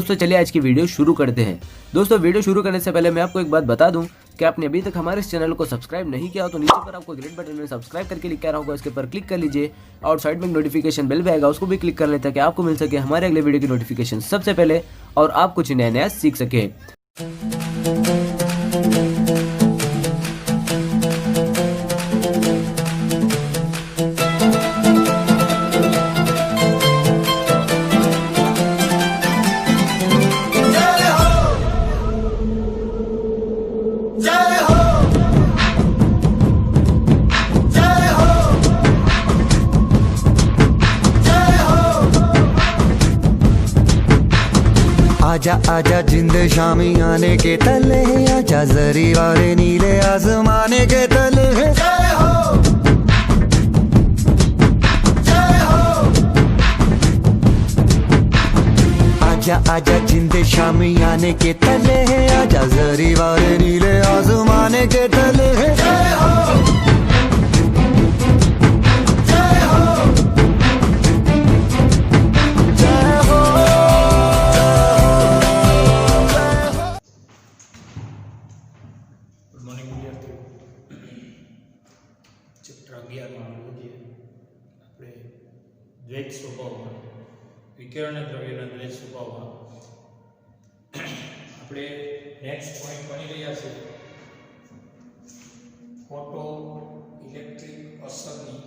दोस्तों चलिए आज की वीडियो शुरू करते हैं। दोस्तों वीडियो शुरू करने से पहले मैं आपको एक बात बता दूं कि आपने अभी तक हमारे इस चैनल को सब्सक्राइब नहीं किया हो तो नीचे पर आपको ग्रीन बटन में सब्सक्राइब करके लिखा रहा होगा, इसके ऊपर क्लिक कर लीजिए और साइड में नोटिफिकेशन बेल भी आएगा, उसको भी क्लिक कर लें ताकि आपको मिल सके हमारे अगले वीडियो की नोटिफिकेशन सबसे पहले और आप कुछ नया नया सीख सके। आजा आजा जिंद शामी आने के तले, आजा जरी वाले नीले आसमाने के तले। जय हो जय हो। आजा आजा जिंद शामी आने के तले, आजा जरी वाले नीले आसमाने के तले। जय हो ચિત્ર 11 વધીએ આપણે દ્વૈત સ્વભાવમાં વિકિરણ દ્રવ્યના દ્વૈત સ્વભાવમાં આપણે નેક્સ્ટ પોઈન્ટ ભણી રહ્યા છીએ ફોટો ઇલેક્ટ્રિક અસરની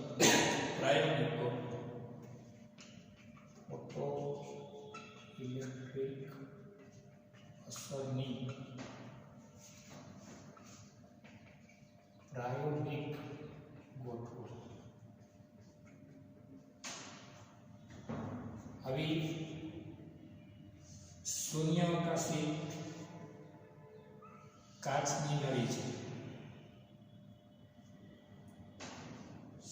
પ્રાયોગિકો ફોટો ઇલેક્ટ્રિક અસરની પ્રાયોગિક ગોઠવો આવી શૂન્યાવકાશી કાચની નળી છે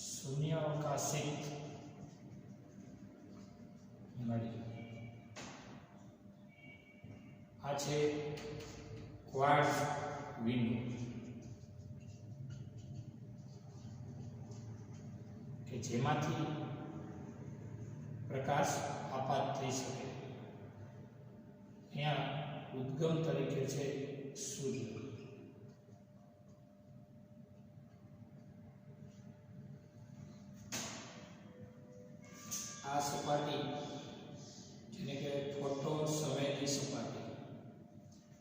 શૂન્યાવકાશી નળી આ છે ક્વાર્ટઝ વિન્ડો કે જેમાંથી પ્રકાશ આપાત થઈ શકે। અહીંયા ઉદ્ગમ તરીકે છે સૂર્ય। આ સપાટી જેને કે ફોટો સંવેદી સપાટી,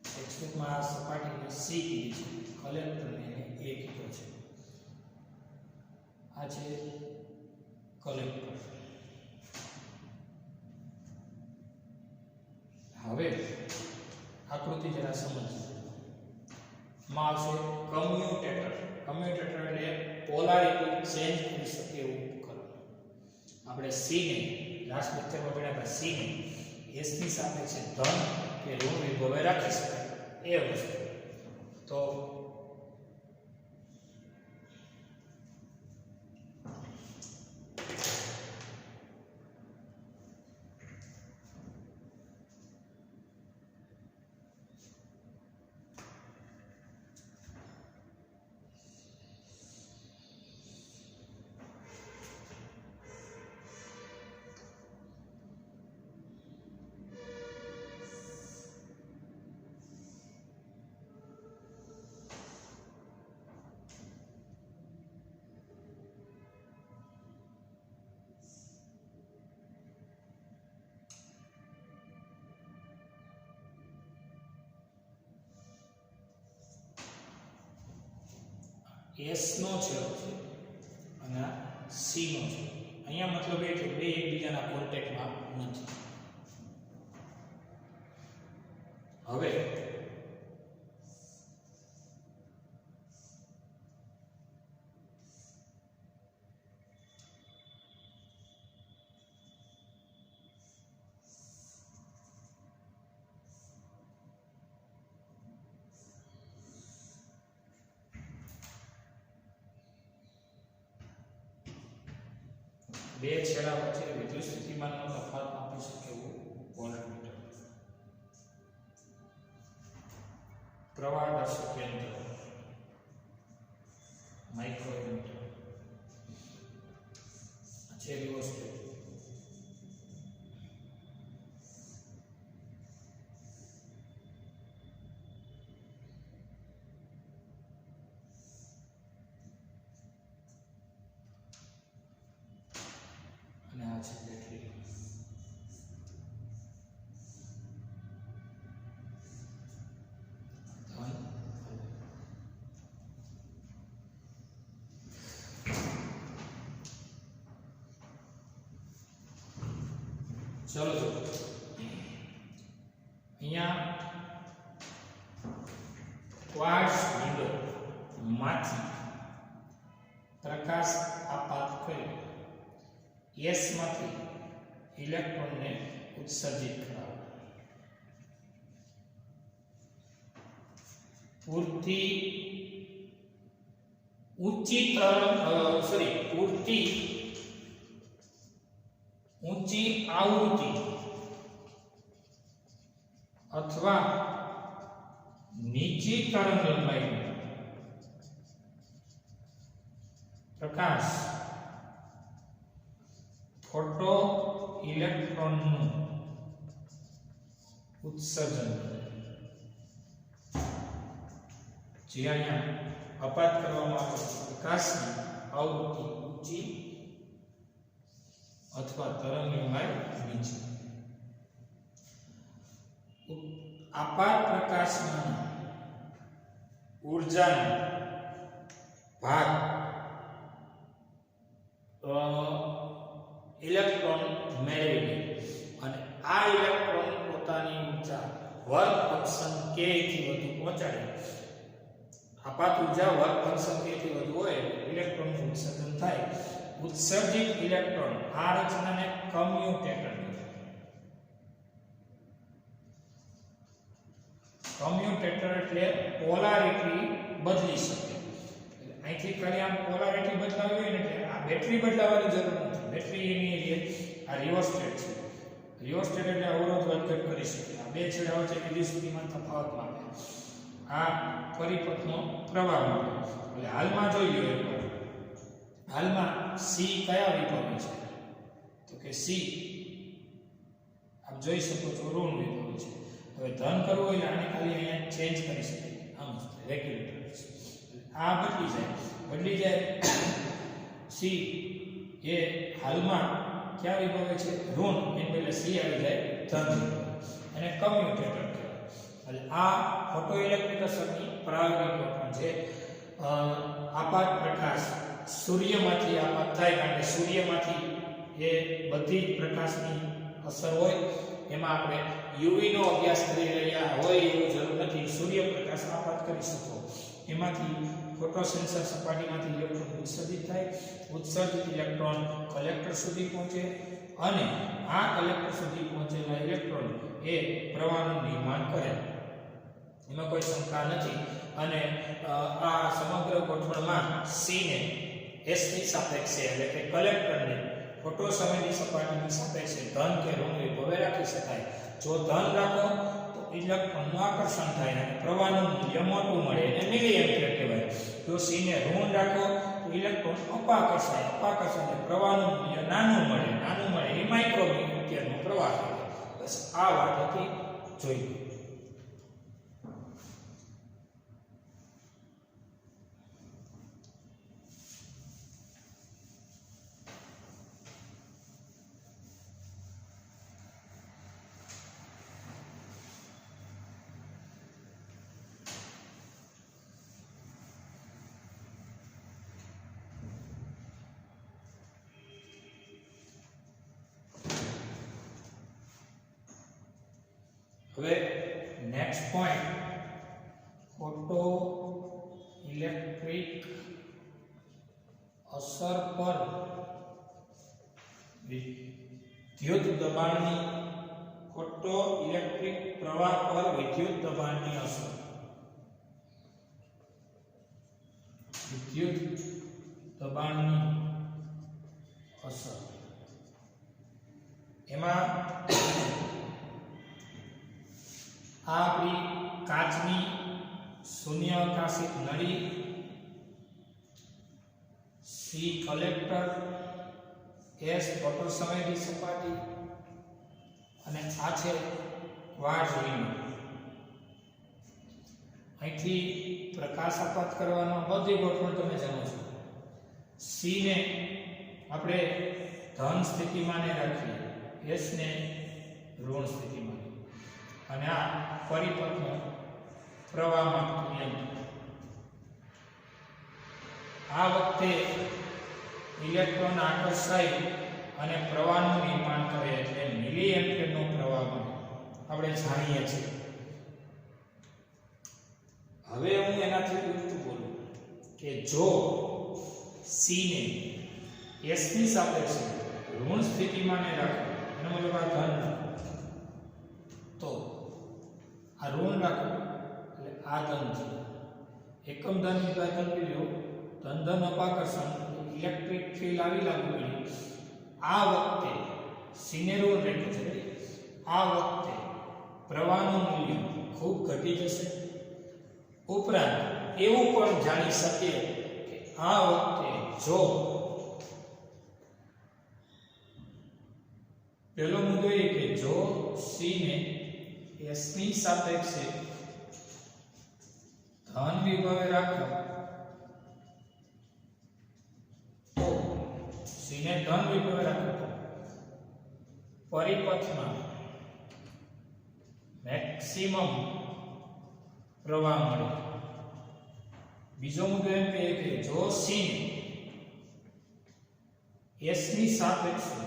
ટેક્સ્ટબુકમાં આ સપાટીને સી કીધી છે, કલેક્ટરને એ કીધો છે। આ છે કલેક્ટર। હવે આકૃતિ જરા સમજીએ। માં આવશે કમ્યુટેટર। કમ્યુટેટર એટલે પોલારિટી ચેન્જ કરી શકે એવું ઉપકરણ। આપણે સી ને લાસ્ટ લેક્ચરમાં ભણ્યા સી ને એસ ની સાપેક્ષે ધન કે ઋણ વિભવે રાખી શકાય એ વસ્તુ। તો એસ નો છેડો છે અને સી નો છે। અહીંયા મતલબ એ કે બે એકબીજાના કોન્ટેક્ટમાં નથી। હવે બે છેડા વચ્ચે વિદ્યુત સ્થિતિમાનનો તફાવત માપી શકે એવું વોલ્ટમીટર। પ્રવાહદર્શક યંત્ર માઇક્રોમીટર છે રિવર્સ્ટેટ। ચલો જો અહીંયા ક્વાર્ટઝ વિન્ડો માંથી પ્રકાશ આપાત કરી S માંથી ઇલેક્ટ્રોનને ઉત્સર્જિત કરાવે. પૂરતી ઊંચી આવૃત્તિ અથવા નીચી તરંગ લંબાઈ પ્રકાશ ફોટો ઇલેક્ટ્રોનનું ઉત્સર્જન જે અહીંયા અપાત કરવામાં આવે પ્રકાશની આવૃત્તિ ઊંચી અથવા તરંગ લંબાઈ નીચી. આપાત પ્રકાશમાં ઊર્જાનો ભાગ ઇલેક્ટ્રોન મેળવી લે અને આ ઇલેક્ટ્રોન પોતાની ઊર્જા વર્ક ફંક્શન k થી વધુ પહોંચાડે. આપાત ઊર્જા વર્ક ફંક્શન k થી વધુ હોય ઇલેક્ટ્રોનનું ઉત્સર્જન થાય. ઉત્સર્જિત ઇલેક્ટ્રોન આ રચનાને કમ્યુટેટર કમ્યુટેટર એટલે પોલારિટી બદલી શકે. અહીંથી ખાલી આમ પોલારિટી બદલાવી હોય ને એટલે આ બેટરી બદલાવવાની જરૂર નથી. બેટરી એની આ રિયોસ્ટેટ છે. રિયોસ્ટેટ એટલે અવરોધ વધઘટ કરી શકે. આ બે છેડા વચ્ચે વિદ્યુત સ્થિતિમાન તફાવત માપે. આ પરિપથનો પ્રવાહ માપે. એટલે હાલમાં જોઈએ એકવાર હાલમાં C કયા વિભવે છે તો કે C આપ જોઈ શકો છો ઋણ વિભવે છે. હવે ધન કરવું હોય આને ખાલી અહીંયા ચેન્જ કરી શકીએ. આમ રેગ્યુલેટર આ બદલી જાય C એ હાલમાં ક્યાં વિભવે છે ઋણ એની બદલે C આવી જાય ધન અને કમ્યુટેટર કહેવાય. એટલે આ ફોટો ઇલેક્ટ્રિક અસરની પ્રાયોગિક ગોઠવણ છે. આપાત પ્રકાશ સૂર્યમાંથી આપાત થાય કારણ કે સૂર્યમાંથી એ બધી જ પ્રકાશની અસર હોય. એમાં આપણે UV નો અભ્યાસ કરી રહ્યા હોય એવું જરૂર નથી. સૂર્યપ્રકાશ આપાત કરી શકો એમાંથી ફોટોસેન્સર સપાટીમાંથી ઇલેક્ટ્રોન ઉત્સર્જિત થાય. ઉત્સર્જિત ઇલેક્ટ્રોન કલેક્ટર સુધી પહોંચે અને આ કલેક્ટર સુધી પહોંચેલા ઇલેક્ટ્રોન એ પ્રવાહનું નિર્માણ કરે. એમાં કોઈ શંકા નથી. અને આ સમગ્ર ગોઠવણમાં C ને S ની સાપેક્ષે એટલે કે કલેક્ટરને ફોટો સંવેદી સપાટીની સાપેક્ષે ધન કે ઋણ વિભવે રાખી શકાય. જો ધન રાખો તો ઇલેક્ટ્રોનનું આકર્ષણ થાય અને પ્રવાહનું મૂલ્ય મોટું મળે એને મિલી એમ્પિયર કહેવાય. જો C ને ઋણ રાખો તો ઇલેક્ટ્રોન અપાકર્ષાય એટલે પ્રવાહનું મૂલ્ય નાનું મળે એ માઇક્રો એમ્પિયરનો પ્રવાહ કહેવાય. બસ આ વાત હતી જોઈ. હવે નેક્સ્ટ પોઈન્ટ ફોટો ઇલેક્ટ્રિક અસર પર વિદ્યુત દબાણની ફોટો ઇલેક્ટ્રિક પ્રવાહ પર વિદ્યુત દબાણની અસર. વિદ્યુત દબાણની અસર એમાં આ આપણી કાચની શૂન્યાવકાશિત નળી, C કલેક્ટર, S ફોટો સંવેદી સપાટી અને આ છે ક્વાર્ટઝ વિન્ડો. અહીંથી પ્રકાશ આપાત કરવાનો બધી ગોઠવણ તમે જાણો છો. C ને આપણે ધન સ્થિતિમાં રાખીએ, S ને ઋણ સ્થિતિમાં અને આ પરિપથનો પ્રવાહ માપતું યંત્ર. આ વખતે ઇલેક્ટ્રોન આકર્ષાય અને પ્રવાહનું નિર્માણ કરે એટલે મિલી એમ્પિયરનો પ્રવાહ મળે. આપણે જાણીએ છીએ. હવે હું એનાથી ઉલટું બોલું કે જો C ને S ની સાપેક્ષે ઋણ સ્થિતિમાં ને રાખો, એનો મતલબ આ ધન રાખો, તો આ ઋણ રાખો એટલે આ ધન છે. એકમ ધન વિભાજન કર્યો, ધન ધન અપાકર્ષણ ઇલેક્ટ્રિક ફીલ્ડ આવી લાગુ પડી. આ વખતે સીને ઋણ રેખું છે. આ વખતે પ્રવાહનું મૂલ્ય ખૂબ ઘટી જશે. ઉપરાંત એવું પણ જાણી શકીએ કે આ વખતે જો પહેલો મુદ્દો એ કે જો C ને S ની સાપેક્ષે ધન વિભવે રાખો તો C ને ધન વિભવે રાખો તો પરિપથમાં મેક્સિમમ પ્રવાહ મળે. બીજો મુદ્દો એમ કહે કે જો C ને S ની સાપેક્ષે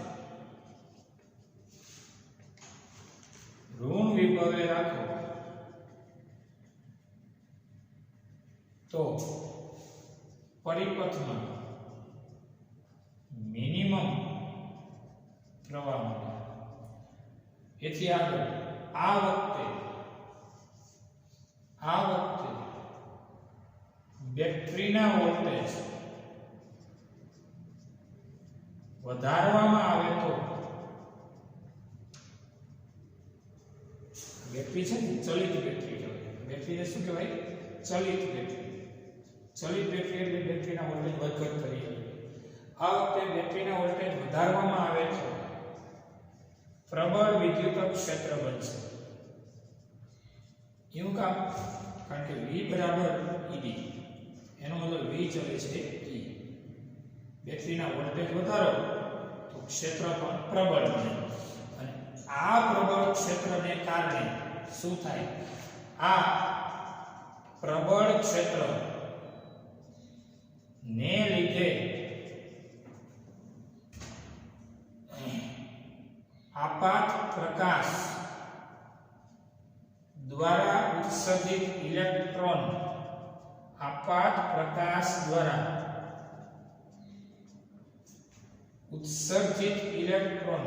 ઋણ વિભવે રાખો તો પરિપથમાં મિનિમમ પ્રવાહ મળે. એથી આગળ આ વખતે બેટરીના વોલ્ટેજ વધારવામાં આવે તો બેટરી છે ને ચલિત બેટરી કહેવાય. બેટરીને શું કહેવાય? ચલિત બેટરી. ચલિત બેટરી એટલે બેટરીના વોલ્ટેજ વધઘટ કરી. આ વખતે બેટરીના વોલ્ટેજ વધારવામાં આવે તો પ્રબળ વિદ્યુત ક્ષેત્ર બનશે. એવું કામ? કારણ કે V બરાબર EB, એનો મતલબ V ચલે છે E. બેટરીના વોલ્ટેજ વધારો તો ક્ષેત્ર પણ પ્રબળ બને. અને આ પ્રબળ ક્ષેત્રને કારણે શું થાય? આ પ્રબળ ક્ષેત્ર ને લીધે આપાત પ્રકાશ દ્વારા ઉત્સર્જિત ઇલેક્ટ્રોન આપાત પ્રકાશ દ્વારા ઉત્સર્જિત ઇલેક્ટ્રોન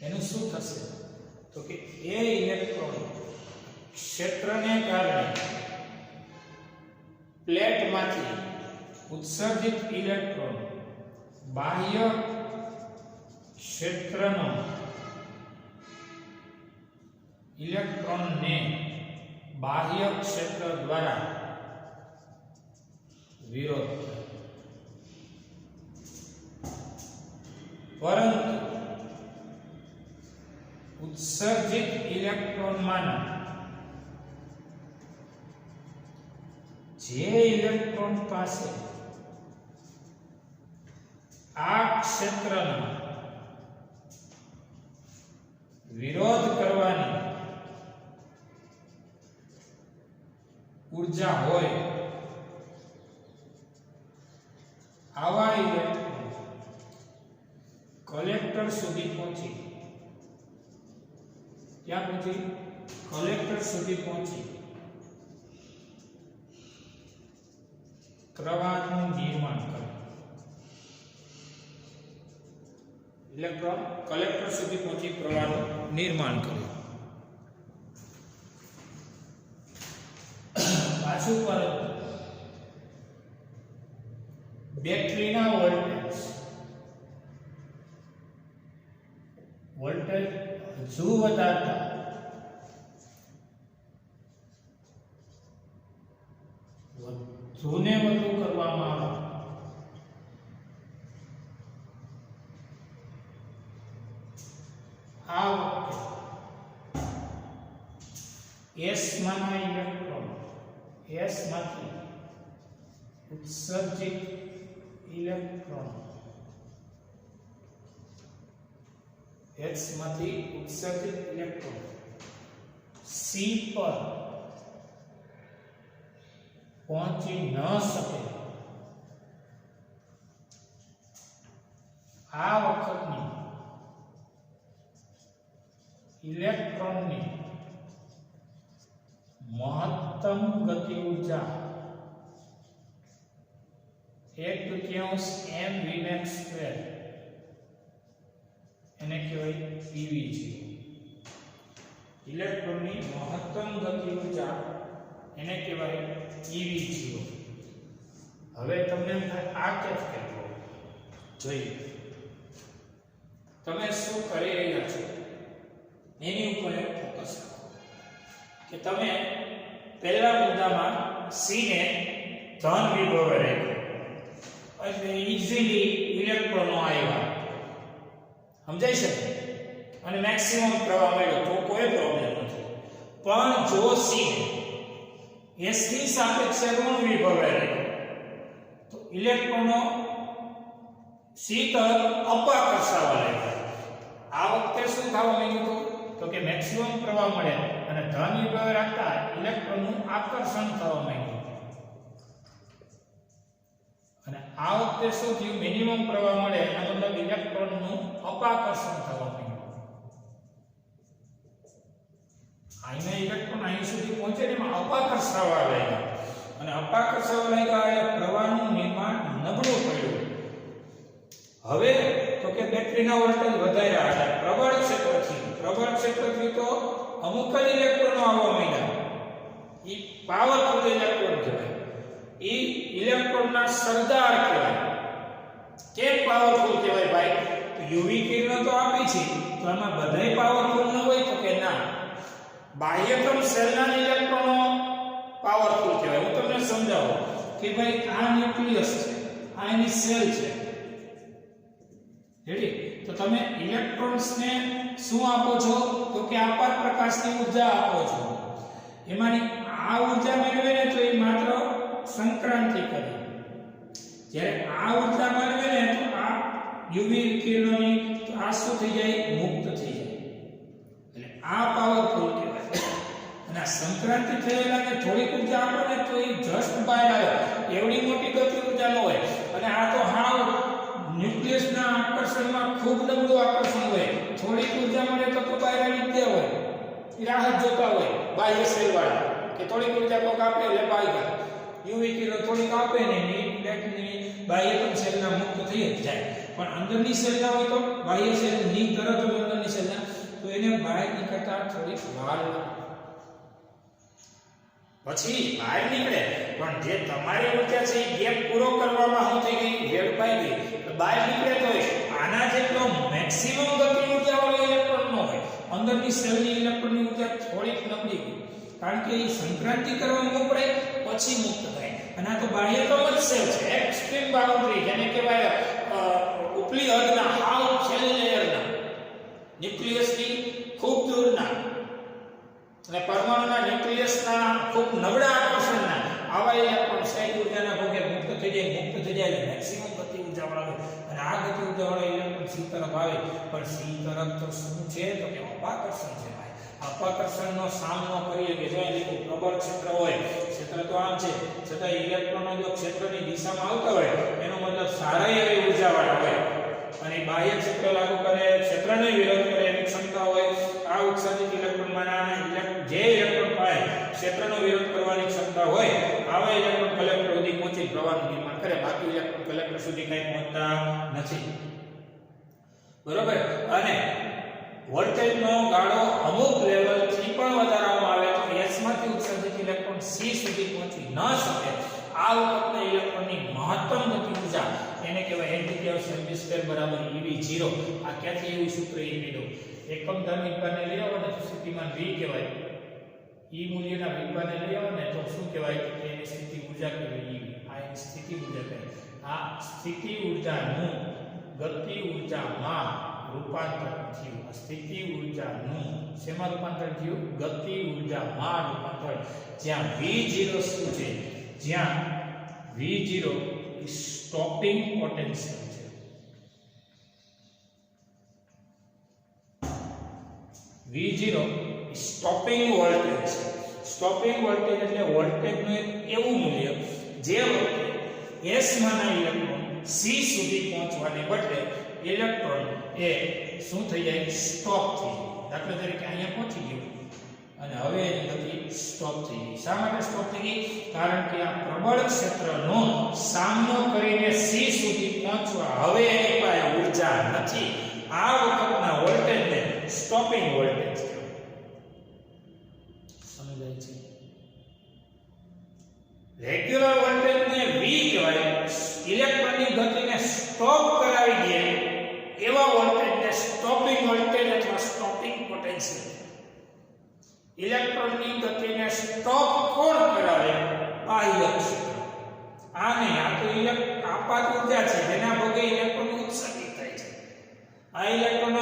એનું શું થશે? તો કે એ ઇલેક્ટ્રોન ક્ષેત્રને કારણે પ્લેટમાંથી ઉત્સર્જિત ઇલેક્ટ્રોન બાહ્ય ક્ષેત્રનો ઇલેક્ટ્રોનને બાહ્ય ક્ષેત્ર દ્વારા વિરોધ કરે. પરંતુ ઉત્સર્જિત ઇલેક્ટ્રોનમાંના જે ઇલેક્ટ્રોન પાસે આ ક્ષેત્રનો વિરોધ કરવાની ઊર્જા હોય, આવા ઇલેક્ટ્રોન કલેક્ટર સુધી પહોંચી, ક્યાં પહોંચી? કલેક્ટર સુધી પહોંચી પ્રવાહનું નિર્માણ કરે. ઇલેક્ટ્રોન કલેક્ટર સુધી પહોંચી પ્રવાહનું નિર્માણ કરે. પાછું પરંતુ બેટરીના વોલ્ટેજ હજુ વધારતા વધુને વધુ કરવામાં આવે આ વખતે S માના ઇલેક્ટ્રોન S માંથી ઉત્સર્જિત ઇલેક્ટ્રોન S માંથી ઉત્સર્જિત ઇલેક્ટ્રોન C પર પહોંચી ન શકે આ વખતની ઇલેક્ટ્રોનની મહત્તમ ગતિ ઊર્જા 1/3 mv² એને કહેવાય ev છે. ઇલેક્ટ્રોનની મહત્તમ ગતિ ઊર્જા એને કહેવાય ev0. હવે તમને આ કેમ કહેવો જોઈએ, તમે શું કરી રહ્યા છો એની ઉપર ફોકસ કરો કે તમે પહેલા મુદ્દામાં c ને ધન વિભવે રાખ્યો એટલે ઈઝીલી ઇલેક્ટ્રોનો આવ્યા, સમજાય છે, અને મેક્સિમમ પ્રવાહ મળ્યો તો કોઈ પ્રોબ્લેમ નથી. પણ જો c ને s ની સાપેક્ષે ઋણ વિભવે રાખ્યો તો ઇલેક્ટ્રોનો c તરફ અપાકર્ષાવા લાગ્યા. આ વખતે શું થવા માંડ્યું તો કે મેક્સિમમ પ્રવાહ મળે અને ધન વિભવે રાખતા ઇલેક્ટ્રોનનું આકર્ષણ થવા માંડ્યું. અને આ વખતે શું થયું, મિનિમમ પ્રવાહ મળે એનો મતલબ ઇલેક્ટ્રોનનું અપાકર્ષણ થવા માંડ્યું. અહીંના ઇલેક્ટ્રોન અહીં સુધી પહોંચે ને એમાં અપાકર્ષાવા લાગ્યા અને અપાકર્ષાવા લાગ્યા એટલે પ્રવાહનું નિર્માણ નબળું પડ્યું. હવે તો કે બેટરીના વોલ્ટેજ વધાર્યા એટલે પ્રબળ ક્ષેત્રથી તો અમુક જ ઇલેક્ટ્રોનો આવવા માંડ્યા. ઈ પાવરફુલ ઇલેક્ટ્રોન કહેવાય, ઈ ઇલેક્ટ્રોનના સરદાર કહેવાય. કેમ પાવરફુલ કહેવાય ભાઈ? તો યુવી કિરણો તો આપી છે, તો આમાં બધાય પાવરફુલ ન હોય તો કે ના, બાહ્યતમ સેલના ઇલેક્ટ્રોનો પાવરફુલ કહેવાય. હું તમને સમજાવું કે ભાઈ આ ન્યુક્લિયસ છે, આ એની સેલ છે, રેડી? તો તમે ઇલેક્ટ્રોન્સને શું આપો છો તો કે આપાત પ્રકાશની ઊર્જા આપો છો. એમાંની આ ઊર્જા મેળવે ને તો એ માત્ર સંક્રાંતિ કરે, જ્યારે આ ઊર્જા મેળવે ને તો આ યુવી કિરણોની તો આ શું થઈ જાય, મુક્ત થઈ જાય. એટલે આ પાવરફુલ કહેવાય. અને આ સંક્રાંતિ થયેલા ને થોડીક ઊર્જા આપો ને તો એ જસ્ટ બહાર આવે, એવડી મોટી ગતિ ઊર્જા ન હોય. અને આ તો હાવ ન્યુક્લિયસના આકર્ષણમાં ખૂબ નબળું આકર્ષણ હોય, થોડીક ઊર્જા મળે તો બહાર આવી જ હોય, રાહત જોતા હોય બાહ્ય સેલ વાળા કે થોડીક ઊર્જા કોક આપે એટલે બહાર ગયા. યુવી કિરણ થોડીક આપે ને ઇલેક્ટ્રોનની બાહ્યતમ સેલના મુક્ત થઈ જ જાય. પણ અંદરની સેલના હોય તો બાહ્ય સેલની તરત જ અંદરની સેલના તો એને બહાર નીકળતા થોડીક વાર લાગે, પછી બહાર નીકળે. પણ જે તમારી ઊર્જા છે એ ગેપ પૂરો કરવામાં શું થઈ ગઈ, વેડફાઈ ગઈ, તો બહાર નીકળે તો આના જેટલો મેક્સિમમ ગતિ ઊર્જા વાળો ઇલેક્ટ્રોન ન હોય. અંદરની સેલની ઇલેક્ટ્રોનની ઊર્જા થોડીક નબળી ગઈ, કારણ કે એ સંક્રાંતિ કરવામાં મોકળે પછી મુક્ત થાય. અને આ તો બાહ્યતમ જ સેલ છે, એક્સ્ટ્રીમ બાઉન્ડ્રી, જેને કહેવાય ઉપલી હદના, હાવ છેલ્લી લેયરના, ન્યુક્લિયસની ખૂબ દૂરના અને પરમાણુના ન્યુક્લિયસના ખૂબ નબળા આકર્ષણના આવા ઇલેક્ટ્રોન સહેજ ઊર્જાના ભોગે મુક્ત થઈ જાય એટલે મેક્સિમમ ગતિ ઊર્જા વાળો. અને આ ગતિ ઊર્જા વાળો ઇલેક્ટ્રોન સી તરફ આવે, પણ સી તરફ તો શું છે તો કે અપાકર્ષણ છે ભાઈ. અપાકર્ષણનો સામનો કરીએ કે જો અહીં પ્રબળ ક્ષેત્ર હોય, ક્ષેત્ર તો આમ છે છતાં ઇલેક્ટ્રોનો જો ક્ષેત્રની દિશામાં આવતા હોય એનો મતલબ સારા એવી ઊર્જા વાળા હોય અને બાહ્ય ક્ષેત્ર લાગુ કરે, ક્ષેત્રનો વિરોધ કરે એની ક્ષમતા હોય. આ ઉત્સર્જિત ઇલેક્ટ્રોનમાંના જે ઇલેક્ટ્રોન પાસે ક્ષેત્રનો વિરોધ કરવાની ક્ષમતા હોય આવા ઇલેક્ટ્રોન કલેક્ટર સુધી પહોંચી પ્રવાહનું નિર્માણ કરે, બાકી ઇલેક્ટ્રોન કલેક્ટર સુધી કંઈ પહોંચતા નથી. બરોબર? અને વોલ્ટેજનો ગાળો અમુક લેવલથી પણ વધારવામાં આવે તો S માંથી ઉત્સર્જિત ઇલેક્ટ્રોન C સુધી પહોંચી ન શકે. આ વખતના ઇલેક્ટ્રોનની મહત્તમ ગતિ ઊર્જા એને કહેવાય 1/3 બરાબર ev0. આ ક્યાંથી એવું સૂત્ર એ મેળવ્યું? એકમ ધન વિભાગને લઈ આવો ને તો સ્થિતિમાન V કહેવાય, E મૂલ્યના વિભાગને લઈ આવો ને તો શું કહેવાય કે એની સ્થિતિ ઊર્જા કહેવાય ev. આ એની સ્થિતિ ઊર્જા કહેવાય. આ સ્થિતિ ઊર્જાનું ગતિ ઊર્જામાં રૂપાંતર થયું. સ્થિતિ ઊર્જાનું શેમાં રૂપાંતર થયું? ગતિ ઊર્જામાં રૂપાંતર. જ્યાં V0 શું છે? જ્યાં V0 સ્ટોપિંગ પોટેન્શિયલ છે. V0 સ્ટોપિંગ વોલ્ટેજ છે. સ્ટોપિંગ વોલ્ટેજ એટલે વોલ્ટેજનું એક એવું મૂલ્ય જે વખતે S માંના ઇલેક્ટ્રોન C સુધી પહોંચવાને બદલે ઇલેક્ટ્રોન એ શું થઈ જાય સ્ટોપ થઈ જાય દાખલા તરીકે અહીંયા પહોંચી ગયો અને હવે એની ગતિ સ્ટોપ થઈ ગઈ શા માટે સ્ટોપ થઈ ગઈ કારણ કે આ પ્રબળ ક્ષેત્રનો સામનો કરીને C સુધી પહોંચવા હવે એની પાસે ઊર્જા નથી આ વખતના વોલ્ટેજને સ્ટોપિંગ વોલ્ટેજ કહેવાય સમજાય છે રેગ્યુલર વોલ્ટેજને V કહેવાય ઇલેક્ટ્રોનની ગતિને સ્ટોપ કરાવી દે એવા વોલ્ટેજને સ્ટોપિંગ વોલ્ટેજ અથવા સ્ટોપિંગ પોટેન્શિયલ ઇલેક્ટ્રોનની ગતિને સ્ટોપ કોણ કરાવે બાહ્ય ક્ષેત્ર આ નહીં આ તો આપાત ઊર્જા છે જેના ભોગે ઇલેક્ટ્રોન ઉત્સર્જિત થાય છે આ ઇલેક્ટ્રોન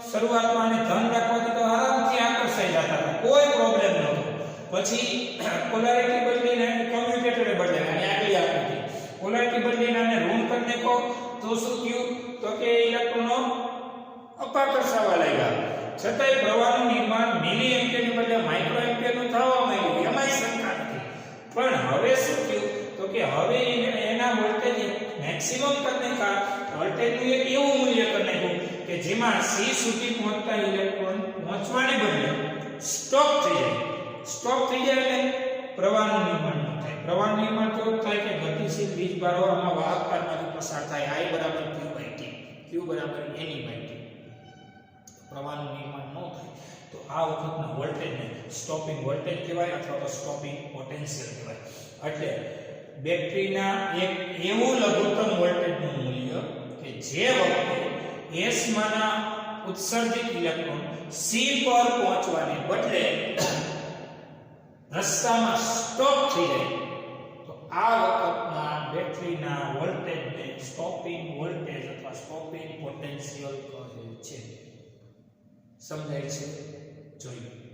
શરૂઆતમાં ને ધન રાખવાથી તો આરામથી આકર્ષાઈ જતા હતા કોઈ પ્રોબ્લેમ નહોતો પછી પોલારિટી બદલીને કમ્યુટેટરે બદલાય અને આગલી આકૃતિ પોલારિટી બદલીને આને ઋણ કરી નાખો તો શું થયું તો કે ઇલેક્ટ્રોનો અપાકર્ષાવા લાગ્યા છતાંય પ્રવાહનું નિર્માણ મિલી એમ્પિયરની બદલે માઇક્રો એમ્પિયરનું થવા માંડ્યું એમાંય શંકા નથી પણ હવે શું થયું તો કે હવે એના વોલ્ટેજ મેક્સિમમ કરને કા વોલ્ટેજનું એક એવું મૂલ્ય કરી નાખ્યું કે જેમાં C સુધી પહોંચતા ઇલેક્ટ્રોન પહોંચવાને બદલે સ્ટોપ થઈ જાય એટલે પ્રવાહનું નિર્માણ ન થાય પ્રવાહનું નિર્માણ તો થાય કે ગતિશીલ વીજભારો આમાં વાહકતામાંથી પસાર થાય I બરાબર Q/T Q બરાબર N/T પ્રવાહનું નિર્માણ ન થાય તો આ વખતના વોલ્ટેજને સ્ટોપિંગ વોલ્ટેજ કહેવાય અથવા તો સ્ટોપિંગ પોટેન્શિયલ કહેવાય એટલે બેટરીના એક એવું લઘુત્તમ વોલ્ટેજનું મૂલ્ય કે જે વખતે S માંના ઉત્સર્જિત ઇલેક્ટ્રોન C પર પહોંચવાને બદલે રસ્તામાં સ્ટોપ થઈ જાય તો આ વખતના બેટરીના વોલ્ટેજને સ્ટોપિંગ વોલ્ટેજ અથવા સ્ટોપિંગ પોટેન્શિયલ કહે છે સમજાય છે જોઈએ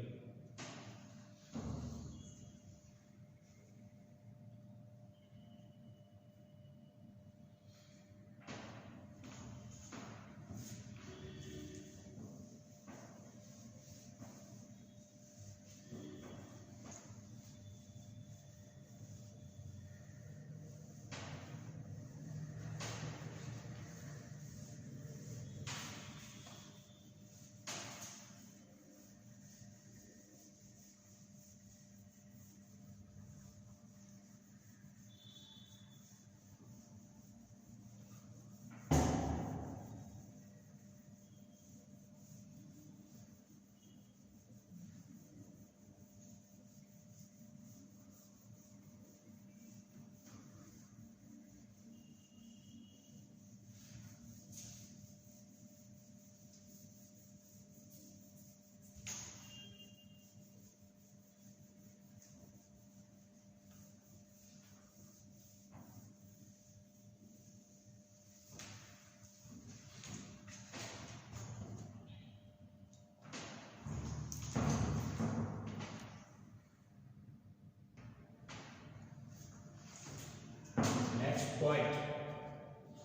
point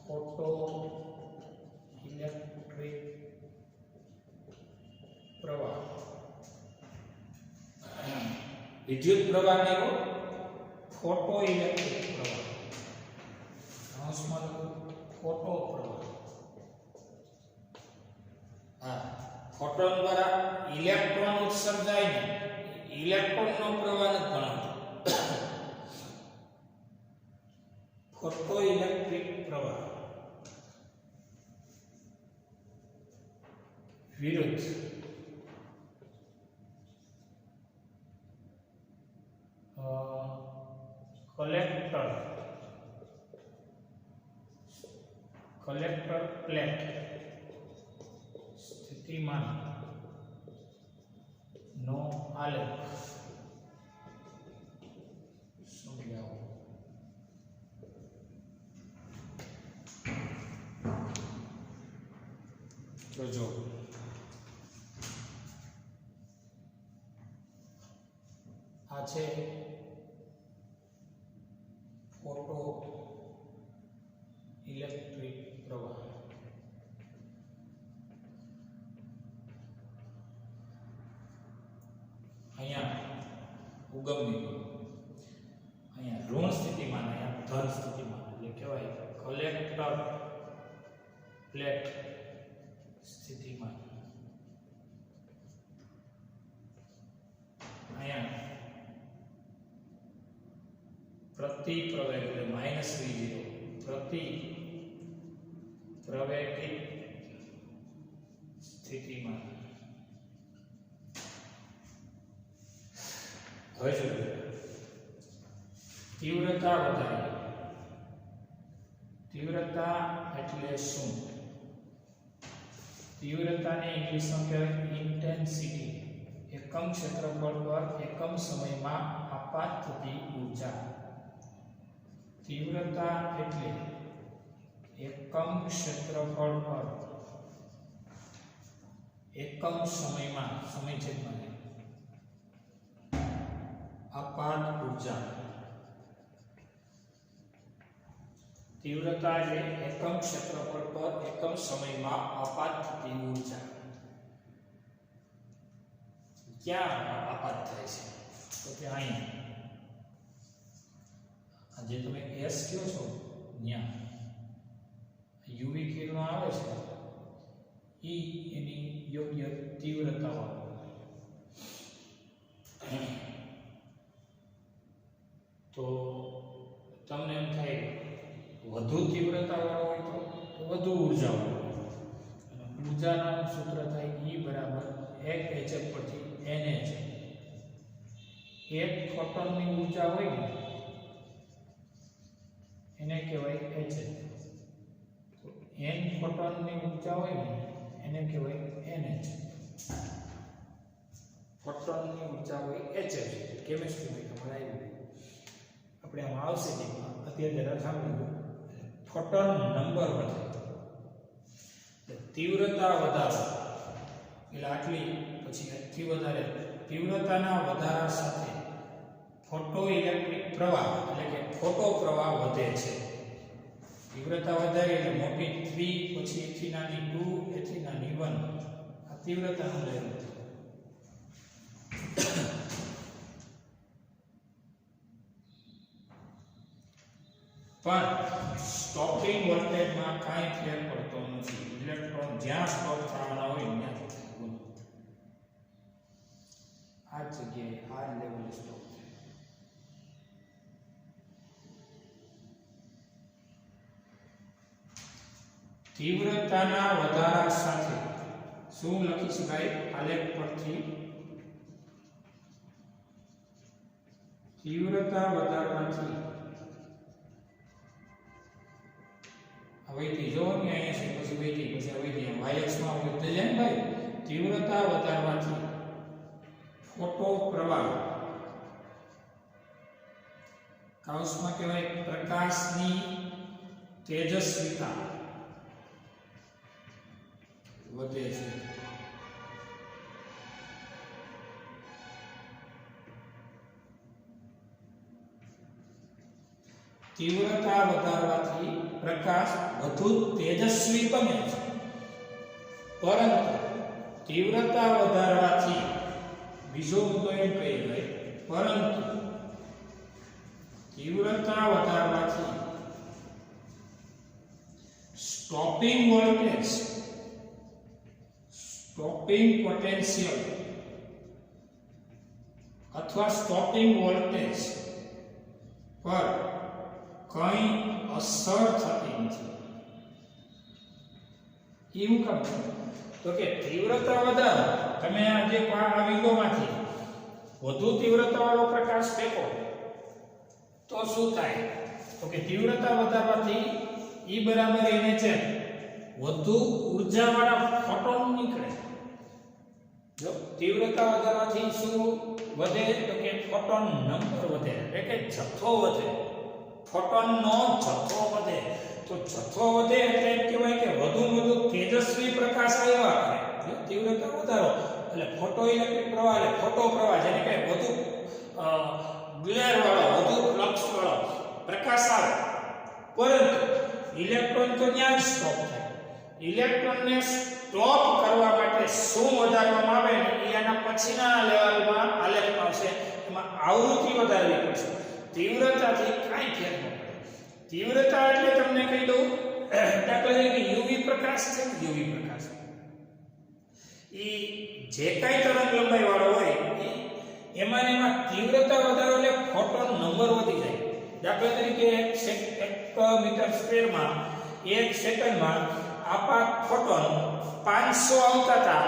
photo electric પ્રવાહ વિદ્યુત પ્રવાહ ને ફોટો ઇલેક્ટ્રિક પ્રવાહ આસમાન ફોટો પ્રવાહ ફોટોન દ્વારા ઇલેક્ટ્રોન ઉત્સર્જાય ને ઇલેક્ટ્રોનનો પ્રવાહ ન ગણાતો ફોટો ઇલેક્ટ્રિક પ્રવાહ વિરુદ્ધ કલેક્ટર પ્લેટ સ્થિતિમાન નો આલેખ સમજાવો તો જો આ છે ફોટો ઇલેક્ટ્રિક પ્રવાહ અહીંયા ઉગમ બિંદુ અહીંયા ઋણ સ્થિતિમાં અહીંયા ધન સ્થિતિમાં એટલે કહેવાય કલેક્ટર ફ્લેટ સ્થિતિમાં અહીંયા પ્રતિ પ્રવેગ એટલે -v0 પ્રતિ પ્રવેગિત સ્થિતિમાં હવે જોઈએ તીવ્રતા વધારે તીવ્રતા એટલે શું તીવ્રતાને ઇંગ્લિશમાં કહેવાય ઇન્ટેન્સિટી એકમ ક્ષેત્રફળ પર એકમ સમયમાં આપાત થતી ઊર્જા તીવ્રતા એટલે એકમ ક્ષેત્રફળ પર એકમ સમયમાં સમય છેદમાં આપાત ઊર્જા તીવ્રતા એટલે એકમ ક્ષેત્રફળ પર એકમ સમયમાં આપાત થતી ઊર્જા ક્યાં આપાત થાય છે તો કે અહીં જે તમે S કયો છો ત્યાં UV કિરણો આવે છે એની યોગ્ય તીવ્રતા તો તમને એમ થાય વધુ તીવ્રતા વાળો હોય તો વધુ ઉર્જા હોય અને ઉર્જાનું સૂત્ર થાય E બરાબર 1 hf પરથી NH એક ફોટોનની ઉર્જા હોય ને એને કહેવાય hf તો n ફોટોનની ઉર્જા હોય ને એને કહેવાય NH ફોટોનની ઉર્જા હોય hf કેમિસ્ટ્રીમાં તમારે આવ્યું આપણે આમ આવશે કે અત્યારે જરા સાંભળ્યું ફોટોન નંબર વધે તીવ્રતા વધારો એટલે આટલી પછી આટલી વધારે તીવ્રતાના વધારા સાથે ફોટો ઇલેક્ટ્રિક પ્રવાહ એટલે કે ફોટો પ્રવાહ વધે છે તીવ્રતા વધારે એટલે મોટી 3 પછી એથી નાની 2 એથી નાની 1 આ તીવ્રતાનું લેવલ પણ સ્ટોપિંગ વોલ્ટેજમાં કાંઈ ફેર પડતો નથી ઇલેક્ટ્રોન જ્યાં સ્ટોપ થવાના હોય ત્યાં આ જગ્યાએ આ લેવલે સ્ટોપ થાય તીવ્રતાના વધારા સાથે શું લખી શકાય આલેખ પરથી તીવ્રતા વધારવાથી હવેથી જો ને અહીંયા છે પછી વેટી પછી હવેથી yx માં વધે જાય ને ભાઈ તીવ્રતા વધારવાથી ફોટો પ્રવાહ કૌંસમાં કહેવાય પ્રકાશની તેજસ્વીતા વધે છે તીવ્રતા વધારવાથી પ્રકાશ વધુ તેજસ્વી બને છે પરંતુ તીવ્રતા વધારવાથી બીજો મુદ્દો એમ કહી ગઈ પરંતુ તીવ્રતા વધારવાથી સ્ટોપિંગ વોલ્ટેજ સ્ટોપિંગ પોટેન્શિયલ અથવા સ્ટોપિંગ વોલ્ટેજ પર કઈ અસર થતી નથી એવું કામ તો કે તીવ્રતા વધારો તમે આ જે વિંડોમાંથી વધુ તીવ્રતા વાળો પ્રકાશ ફેંકો તો શું થાય તો કે તીવ્રતા વધારવાથી E બરાબર એને છે વધુ ઊર્જા વાળા ફોટોન નીકળે જો તીવ્રતા વધારવાથી શું વધે તો કે ફોટોન નંબર વધે એટલે કે જથ્થો વધે ફોટોનનો જથ્થો વધે તો જથ્થો વધે એટલે એમ કહેવાય કે વધુ તેજસ્વી પ્રકાશ આવ્યા કરે તીવ્રતા વધારો એટલે ફોટો ઇલેક્ટ્રિક પ્રવાહ એટલે ફોટો પ્રવાહ જેને કહે વધુ ગ્લેર વાળો વધુ ફ્લક્સ વાળો પ્રકાશ આવે પરંતુ ઇલેક્ટ્રોન તો ત્યાં સ્ટોપ થાય ઇલેક્ટ્રોનને સ્ટોપ કરવા માટે શું વધારવામાં આવે ને એના પછીના લેવલમાં આલેખમાં છે એમાં આવૃત્તિ વધારવી પડશે તીવ્રતાથી કાંઈ ફેર ન પડે તીવ્રતા એટલે તમને કહી દઉં દાખલા તરીકે યુવી પ્રકાશ છે, યુવી પ્રકાશ એ જે કાંઈ તરંગ લંબાઈ વાળો હોય એમાં તીવ્રતા વધારો એટલે ફોટોન નંબર વધી જાય. દાખલા તરીકે 1 મીટર સ્ક્વેરમાં 1 સેકન્ડમાં આપાત ફોટોન 500 આવતા હતા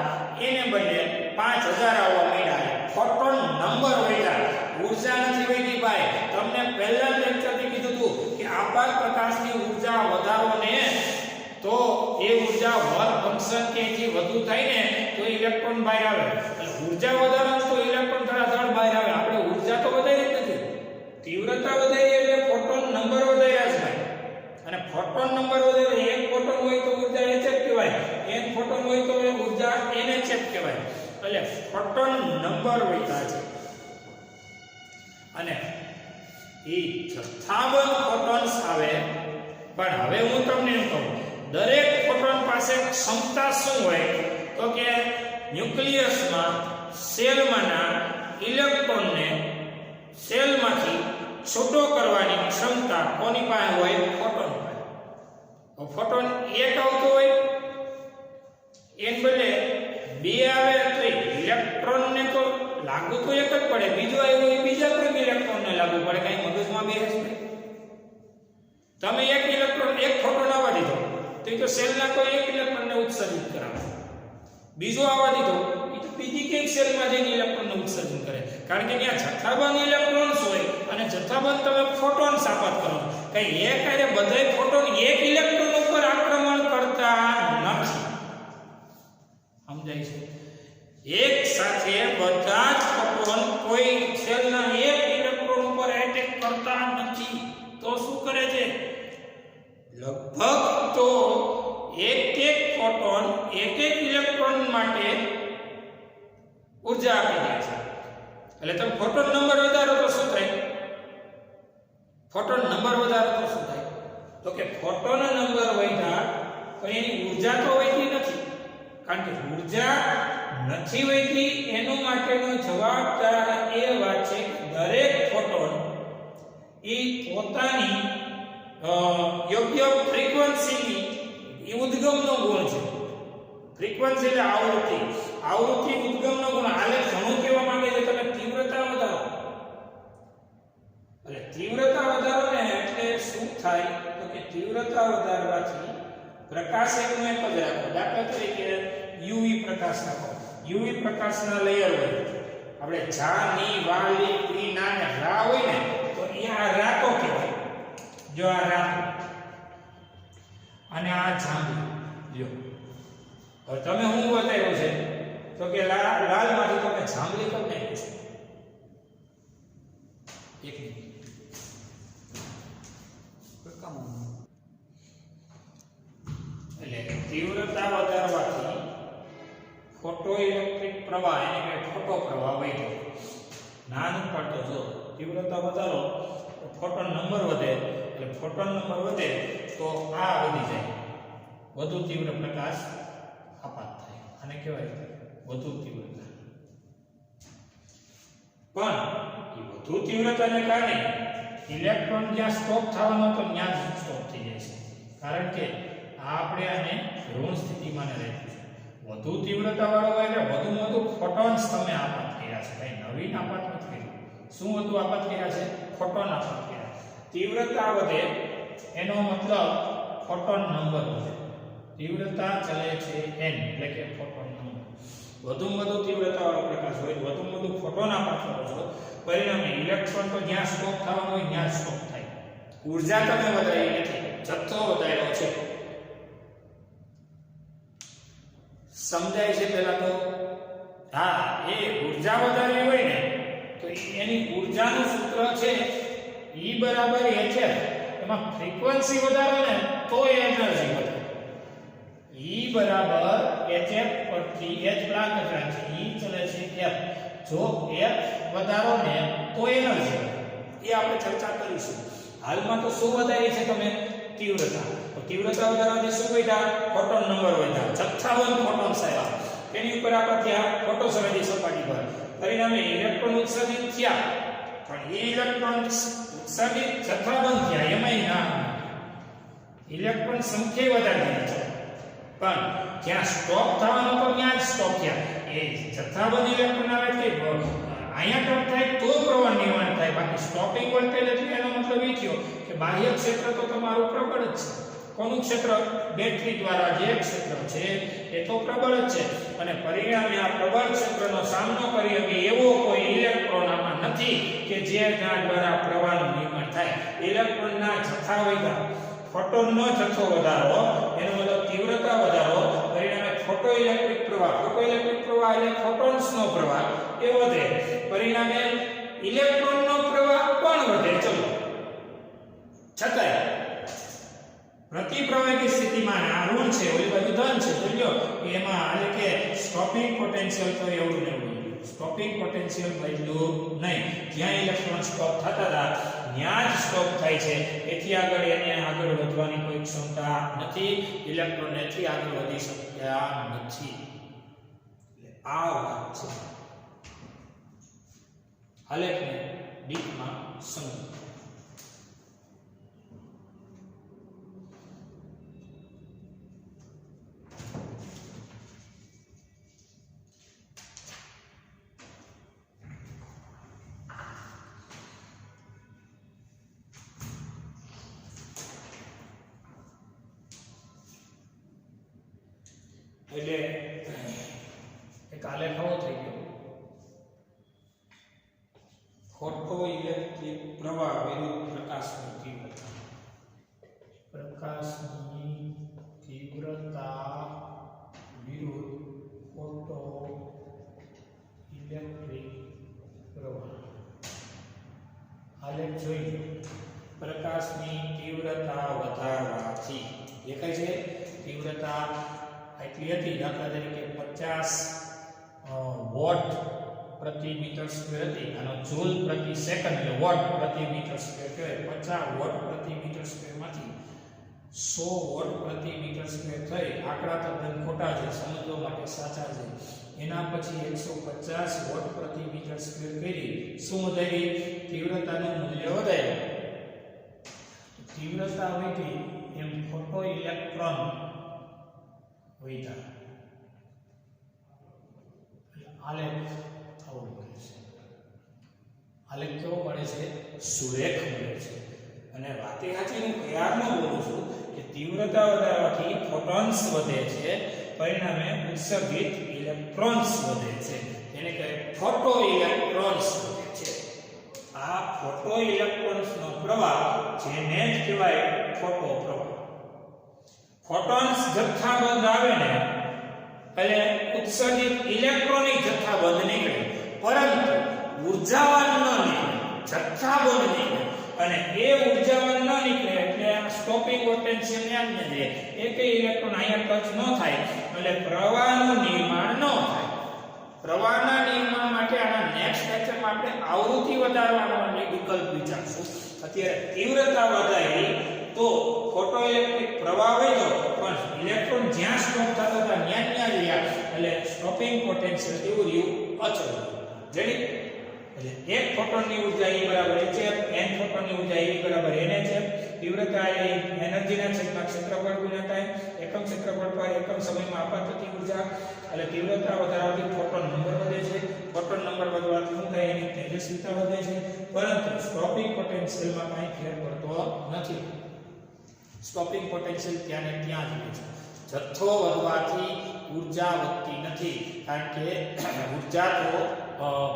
એને બદલે 5000 આવવા માંડ્યા. ફોટોન નંબર વધ્યા, ઊર્જા નથી વધી ભાઈ. તમને પહેલા લેક્ચરથી કીધું હતું કે આપાત પ્રકાશની ઊર્જા વધારો ને તો એ ઊર્જા વર્ક ફંક્શન કે જે વધુ થાય ને તો ઇલેક્ટ્રોન બહાર આવે. અને ઊર્જા વધારો તો ઇલેક્ટ્રોન ધડાધડ બહાર આવે. આપણે ઊર્જા તો વધારી જ નથી, તીવ્રતા વધારી એટલે ફોટોન નંબર વધાર્યા છે ભાઈ. અને ફોટોન નંબર વધારે, એક ફોટોન હોય તો ઊર્જા hf કહેવાય, એક ફોટોન હોય તો ઊર્જા nhf કહેવાય. એટલે ફોટોન નંબર વધ્યા છે. અને એ જથ્થાબંધ ફોટોન્સ આવે. પણ હવે હું તમને એમ કહું, દરેક ફોટોન પાસે ક્ષમતા શું હોય તો કે ન્યુક્લિયસમાં સેલમાંના ઇલેક્ટ્રોનને સેલમાંથી છૂટો કરવાની ક્ષમતા કોની પાસે હોય? ફોટોન પાસે. ફોટોન એક આવતો હોય એન બદલે બે આવે તો ઇલેક્ટ્રોનને તો લાગુ તો એક જ પડે, બીજો આવ્યો એ બીજા કોઈ ઇલેક્ટ્રોનને લાગુ પડે. કઈ મગજમાં બેસે છે? તમે એક ઇલેક્ટ્રોન એક ફોટોન આવવા દીધો તો સેલના કોઈ એક ઇલેક્ટ્રોનને ઉત્સર્જિત કરાવે, બીજો આવવા દીધો એ તો બીજી કઈક સેલમાં જઈને ઇલેક્ટ્રોનને ઉત્સર્જન કરે. કારણ કે ત્યાં જથ્થાબંધ ઇલેક્ટ્રોન્સ હોય અને જથ્થાબંધ તમે ફોટોન્સ આપાત કરો. કઈ એક આરે બધાય ફોટોન એક ઇલેક્ટ્રોન ઉપર આક્રમણ કરતા નથી. સમજાય છે? એક સાથે બધા જ ફોટોન કોઈ સેલના એક ઇલેક્ટ્રોન ઉપર એટેક કરતા નથી. તો શું કરે છે? લગભગ તો એક ફોટોન એક ઇલેક્ટ્રોન માટે ઊર્જા આપી દે છે. એટલે તમે ફોટોન નંબર વધારો તો શું થાય? ફોટોન નંબર વધારો તો શું થાય? તો કે ફોટોન નંબર વધ્યા પણ એની ઊર્જા તો વધી નથી. કારણ કે ઊર્જા નથી વધી એનો માટેનો જવાબદાર એ વાત છે કે દરેક ફોટોન એ પોતાની યોગ્ય ફ્રીક્વન્સીની એ ઉદ્ગમનો ગુણ છે. ફ્રીક્વન્સી એટલે આવૃત્તિ ઉદ્ગમનો ગુણ. આલે ઘણું કહેવા માંગે છે તમે તીવ્રતા વધારો. એટલે તીવ્રતા વધારો ને એટલે શું થાય તો કે તીવ્રતા વધારવાથી પ્રકાશ એકનો એક જ રાખો. દાખલા તરીકે યુવી પ્રકાશ રાખો. યુવી પ્રકાશના લેયર હોય, આપણે જા ની વા લી પ્રી ના ને રા હોય ને તો એ આ રાતો કહેવાય. જો આ રાતો અને આ જાંબુ. જો હવે તમે હું બતાવ્યું છે તો કે લાલ માંથી તમે જાંબલી કરી નાખ્યું છે. એક મિનિટ એટલે તીવ્રતા વધારવાથી ફોટો ઇલેક્ટ્રિક પ્રવાહ એટલે કે ફોટો પ્રવાહ વધ્યો. નાનું પડતો જો તીવ્રતા વધારો તો ફોટોન નંબર વધે. એટલે ફોટોન નંબર વધે તો આ વધી જાય, વધુ તીવ્ર પ્રકાશ આપાત થાય. આને કહેવાય વધુ તીવ્રતા. પણ એ વધુ તીવ્રતાને કારણે ઇલેક્ટ્રોન જ્યાં સ્ટોપ થવાનો તો ત્યાં જ સ્ટોપ થઈ જાય છે. કારણ કે આપણે આને ઋણ સ્થિતિમાં રાખ્યું છે. વધુ તીવ્રતા વાળો હોય એટલે વધુ ફોટોન્સ તમે આપાત કર્યા છે. કઈ નવીન આપાત નથી કર્યું. શું વધુ આપાત કર્યા છે? ફોટોન આપાત કર્યા. તીવ્રતા વધે એનો મતલબ ફોટોન નંબર વધે. તીવ્રતા ચલે છે n એટલે કે ફોટોન નંબર. વધુ તીવ્રતા વાળો પ્રકાશ હોય, વધુ ફોટોન આપાત કરો છો, પરિણામે ઇલેક્ટ્રોન તો જ્યાં સ્ટોપ થવાનો હોય ત્યાં સ્ટોપ થાય. ઊર્જા તમે વધારી નથી, જથ્થો વધાર્યો છે. સમજાય છે? પહેલા તો હા, એ ઊર્જા વધારવી હોય ને તો એની ઊર્જાનું સૂત્ર છે E બરાબર hf. એમાં ફ્રીક્વન્સી વધારો ને તો એનર્જી વધે. E બરાબર hf પરથી h પ્લાન કરે છે. E ચલે છે f. જો f વધારો ને તો એનર્જી વધે. એ આપણે ચર્ચા કરીશું. હાલમાં તો શું વધારી છે તમે? તીવ્રતા. તો તીવ્રતા વધારવાથી શું વધ્યા? ફોટોન નંબર વધ્યા. જથ્થાબંધ ફોટોન્સ આવ્યા. એની ઉપર આપણે ત્યાં ફોટો સંવેદી સપાટી પર પરિણામે ઇલેક્ટ્રોન ઉત્સર્જિત થયા. પણ એ ઇલેક્ટ્રોન ઉત્સર્જિત જથ્થાબંધ થયા એમાંય ના. ઇલેક્ટ્રોન સંખ્યા વધારી દીધી છે, પણ જ્યાં સ્ટોપ થવાનો તો ત્યાં જ સ્ટોપ થયા. એ જથ્થાબંધ ઇલેક્ટ્રોન આવે કે અહીંયા ટપ થાય તો પ્રવાહ નિર્માણ થાય. બાકી સ્ટોપિંગ વોલ્ટેજ એટલે એનો મતલબ એ થયો કે બાહ્ય ક્ષેત્ર તો તમારું પ્રબળ જ છે. કોનું ક્ષેત્ર? બેટરી દ્વારા જે ક્ષેત્ર છે એ તો પ્રબળ જ છે, અને પરિણામે આ પ્રબળ ક્ષેત્રનો સામનો કરી શકે એવો કોઈ ઇલેક્ટ્રોન આમાં નથી કે જેના દ્વારા પ્રવાહનું નિર્માણ થાય. ઇલેક્ટ્રોનના જથ્થા વધ્યા, ફોટોનનો જથ્થો વધારો, એનો મતલબ તીવ્રતા વધારો, પરિણામે ફોટોઇલેક્ટ્રિક પ્રવાહ એટલે ફોટોન્સનો પ્રવાહ એ વધે, પરિણામે ઇલેક્ટ્રોનનો પ્રવાહ પણ વધે. ચલો, છતાંય પ્રતિપ્રવાહી સ્થિતિમાં આ ઋણ છે, ઓલી બાજુ ધન છે, તો જો એમાં એટલે કે સ્ટોપિંગ પોટેન્શિયલ તો એવું ને એવું, સ્ટોપિંગ પોટેન્શિયલ બદલું નહીં. જ્યાં ઇલેક્ટ્રોન સ્ટોપ થતા હતા ત્યાં જ સ્ટોપ થાય છે. એથી આગળ એને આગળ વધવાની કોઈ ક્ષમતા નથી. ઇલેક્ટ્રોન એથી આગળ વધી શકતા નથી. આ વાત છે. આલેખને ડીપમાં સમજો. એટલે એક આલેખ આવો થઈ ગયો. ફોટો ઇલેક્ટ્રિક પ્રવાહ વિરુદ્ધ પ્રકાશની તીવ્રતા. પ્રકાશની તીવ્રતા વિરુદ્ધ ફોટો ઇલેક્ટ્રિક પ્રવાહ. આલેખ જોઈ. પ્રકાશની તીવ્રતા વધારવાથી દેખાય છે તીવ્રતા એટલી હતી, દાખલા તરીકે 50 વોટ પ્રતિ મીટર સ્ક્વેર હતી, આનો જૂલ પ્રતિ સેકન્ડ એટલે વોટ પ્રતિ મીટર સ્ક્વેર કહેવાય. 50 વોટ પ્રતિ મીટર સ્ક્વેરમાંથી 100 વોટ પ્રતિ મીટર સ્ક્વેર થઈ. આંકડા તદ્દન ખોટા છે, સમજવા માટે સાચા છે. એના પછી 150 વોટ પ્રતિ મીટર સ્ક્વેર કરી શું વધારી? તીવ્રતાનું મૂલ્ય વધાર્યું. તીવ્રતા વધી એમ ફોટો ઇલેક્ટ્રોન વધ્યા. આલેખ આવો મળે છે. આલેખ કેવો મળે છે? સુરેખ મળે છે. અને વાતે સાચી હું ક્યારનો બોલું છું કે તીવ્રતા વધારવાથી ફોટોન્સ વધે છે, પરિણામે ઉત્સર્જિત ઇલેક્ટ્રોન્સ વધે છે. એને કહેવાય ફોટો ઇલેક્ટ્રોન્સ વધે છે. આ ફોટો ઇલેક્ટ્રોન્સનો પ્રવાહ જેને જ કહેવાય ફોટો પ્રવાહ. ફોટોન્સ જથ્થાબંધ આવે ને એટલે ઉત્સર્જિત ઇલેક્ટ્રોનિક જથ્થાબંધ નીકળે, પરંતુ ઉર્જાવાન ન નીકળે, જથ્થાબંધ નીકળે. અને એ ઉર્જાવાન ન નીકળે એટલે સ્ટોપિંગ પોટેન્શિયલ યાદ ન રહે. એકેય ઇલેક્ટ્રોન અહીંયા ટચ ન થાય એટલે પ્રવાહનું નિર્માણ ન થાય. પ્રવાહના નિર્માણ માટે આના નેક્સ્ટ લેક્ચરમાં આપણે આવૃત્તિ વધારવાનો વિકલ્પ વિચારશું. અત્યારે તીવ્રતા વધારી તો ફોટોઇલેક્ટ્રિક પ્રવાહ વધ્યો, પણ ઇલેક્ટ્રોન જ્યાં સ્ટોપ થતા હતા ત્યાં રહ્યા, એટલે સ્ટોપિંગ પોટેન્શિયલ કેવું રહ્યું? અચળ. રેડી? એટલે એક ફોટોનની ઉર્જા E બરાબર hf, n ફોટોનની ઉર્જા E બરાબર nhf. તીવ્રતા એ એનર્જીના છેદમાં ક્ષેત્રફળ ગુણ્યા ટાઈમ, એકમ ક્ષેત્રફળ પર એકમ સમયમાં આપાત થતી ઉર્જા. એટલે તીવ્રતા વધારવાથી ફોટોન નંબર વધે છે. ફોટોન નંબર વધવાથી શું થાય? એની તેજસ્વીતા વધે છે, પરંતુ સ્ટોપિંગ પોટેન્શિયલમાં કાંઈ ફેર પડતો નથી. સ્ટોપિંગ પોટેન્શિયલ ત્યાં ને ત્યાં જ રહે છે. જથ્થો વધવાથી ઉર્જા વધતી નથી, કારણ કે ઉર્જા તો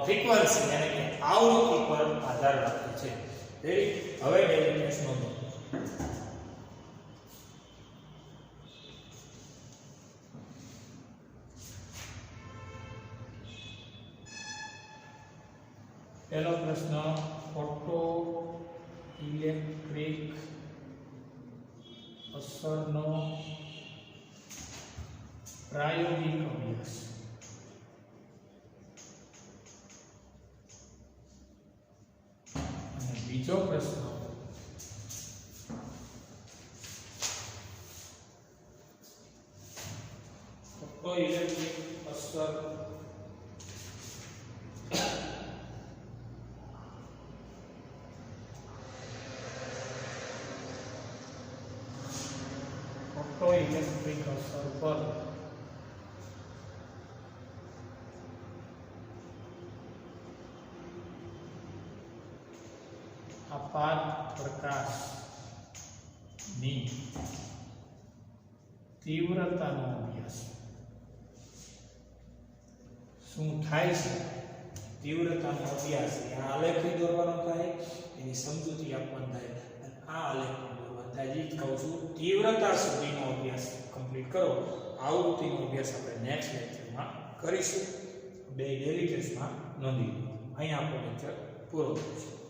ફ્રીક્વન્સી એટલે કે આવૃત્તિ પર આધાર રાખે છે. રેડી? હવે ડેરિવેશન નો પહેલો પ્રશ્ન, ફોટો ઇલેક્ટ્રિક અસરનો પ્રાયોગિક અભ્યાસ. અને બીજો પ્રશ્ન, ફોટો ઇલેક્ટ્રિક અસર ઇલેક્ટ્રિક અસર પર આપાત પ્રકાશની તીવ્રતાનો અભ્યાસ શું થાય છે તીવ્રતાનો અભ્યાસ આ આલેખી દોરવાનો થાય એની સમજૂતી આપવાની થાય અને આ આલેખ દોરવાનો થાય જ કહું છું તીવ્રતા સુધીનો અભ્યાસ કમ્પ્લીટ કરો આવૃત્તિનો અભ્યાસ આપણે નેક્સ્ટ લેક્ચરમાં કરીશું બે ડેલી ટેસ્ટમાં નોંધી લો અહીંયા આપણો લેક્ચર પૂરો થયો છે